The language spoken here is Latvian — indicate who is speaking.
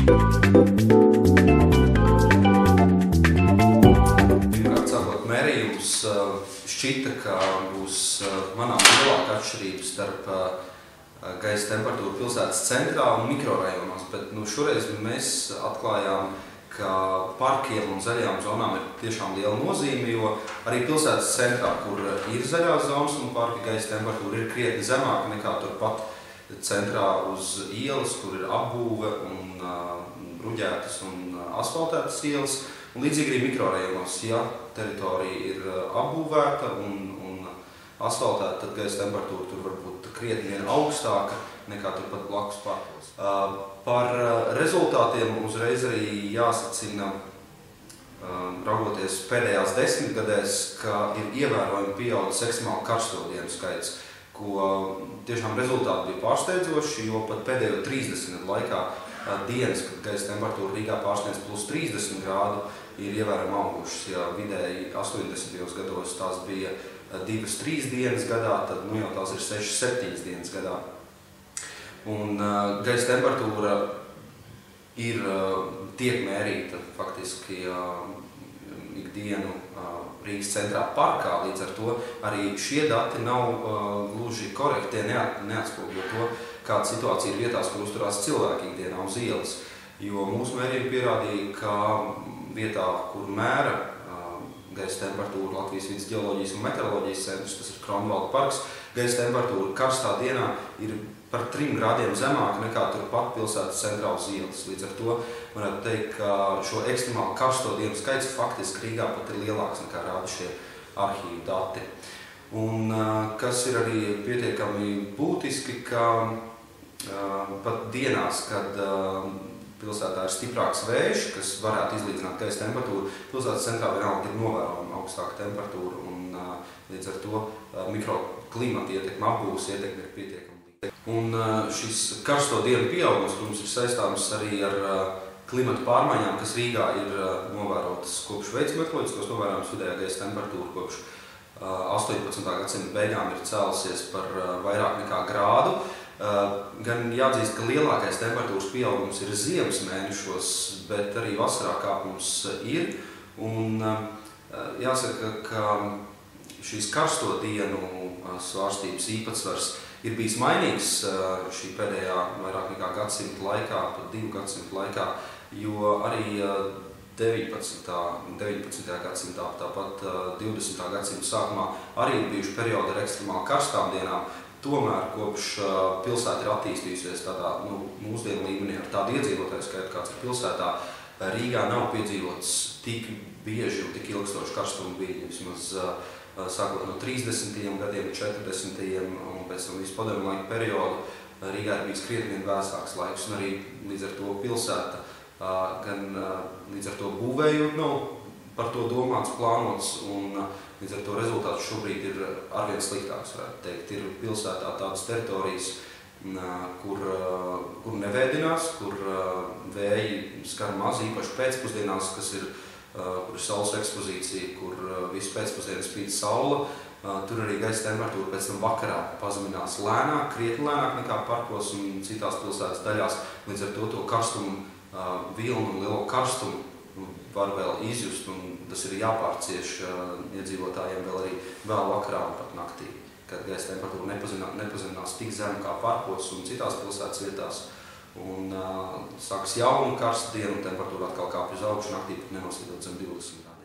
Speaker 1: Pirmkārt, sākot mērījumus, šķita, ka būs manām lielāka atšķirība starp gaisa temperatūru pilsētas centrā un mikrorajonos, bet šoreiz mēs atklājām, ka parkiem un zaļajām zonām ir tiešām liela nozīme, jo arī pilsētas centrā, kur ir zaļās zonas un parki, gaisa temperatūra ir krietni zemāka nekā turpat centrā uz ielas, kur ir apbūve un bruģētas un asfaltētas ielas. Un līdzīgi arī mikrorajonos, ja teritorija ir apbūvēta un asfaltēta, tad gaisa temperatūra tur var būt krietni vien augstāka nekā turpat blakus parkos. Par rezultātiem uzreiz arī jāsacina, raugoties pēdējās 10 gadēs, ka ir ievērojami pieaudzis ekstremāli karsto dienu skaits, ko tiešām rezultāti bija pārsteidzoši, jo pat pēdējo 30 gadu laikā dienas, kad gaisa temperatūra Rīgā pārsniedz plus 30 grādu, ir ievērojami augušas. Ja vidēji 80. gados tās bija 2–3 dienas gadā, tad jau tās ir 6–7 dienas gadā. Un gaisa temperatūra tiek mērīta faktiski ikdienu Rīgas centrā parkā, līdz ar to arī šie dati nav gluži korekti, tie neatspoguļo to, kāda situācija ir vietās, kur uzturās cilvēki ikdienā uz ielas. Jo mūsu mērījumi pierādīja, ka vietā, kur mēra gaisa temperatūra Latvijas vidas ģeoloģijas un meteoroloģijas centrs, tas ir Kronvalda parks, gaisa temperatūra karstā dienā ir par 3 grādiem zemāka nekā turpat pilsētas centrā uz ielas. Līdz ar to varētu teikt, ka šo ekstremāli karsto dienu skaits faktiski Rīgā pat ir lielāks nekā rāda šie arhīvu dati. Un kas ir arī pietiekami būtiski, ka pat dienās, kad pilsētā ir stiprāks vējš, kas varētu izlīdzināt gaisa temperatūru, pilsētas centrā vienalga ir novērojama augstāka temperatūra un līdz ar to mikroklimata ietekme, apbūves ietekme ir pietiekama. Un šis karsto dienu pieaugums, protams, ir saistāms arī ar klimata pārmaiņām, kas Rīgā ir novērotas kopš veidsmetroloģiskos novērojums. Vidējā gaisa temperatūra kopš 18. gadsimta beigām ir cēlusies par vairāk nekā grādu. Gan jāatzīst, ka lielākais temperatūras pieaugums ir ziemas mēnešos, bet arī vasarā kāpums ir. Un jāsaka, ka šīs karsto dienu svārstības īpatsvars ir bijis mainīgs šī pēdējā vairāk nekā gadsimta laikā, pat 2 gadsimtu laikā, jo arī 19. gadsimtā, tāpat 20. gadsimta sākumā arī ir bijuši periodi ar ekstremāli karstām dienām. Tomēr kopš pilsēta ir attīstījusies tādā mūsdienu līmenī ar tādu iedzīvotāju skaitu, kāds ir pilsētā, Rīgā nav piedzīvots tik bieži un tik ilgstoši karstumu bīļi. Vismaz sākot no 30. gadiem, 40. un pēc tam visu padomju laika periodu, Rīgā ir bijis krietni vien vēsāks laiks, un arī līdz ar to pilsēta gan līdz ar to būvējot nav par to domāts, plānots, un līdz ar to rezultāts šobrīd ir arvien sliktāks, varētu teikt. Ir pilsētā tādas teritorijas, kur nevēdinās, kur vēji skar maz, īpaši pēcpusdienās, kur ir saules ekspozīcija, kur visu pēcpusdienu spīd saule. Tur arī gaisa temperatūra pēc tam vakarā pazeminās lēnāk, krietni lēnāk nekā parkos un citās pilsētas daļās. Līdz ar to karstumu vilnu un lielo karstumu var vēl izjust, un tas ir jāpārcieš iedzīvotājiem vēl arī vēl vakarā un pat naktī, kad gaisa temperatūra nepazeminās tik zemu kā parkos un citās pilsētas vietās. Un sākas jauna karsta diena, un temperatūra atkal kāpj uz augšu, naktī pat nenoslīdot zem 20 grādiem.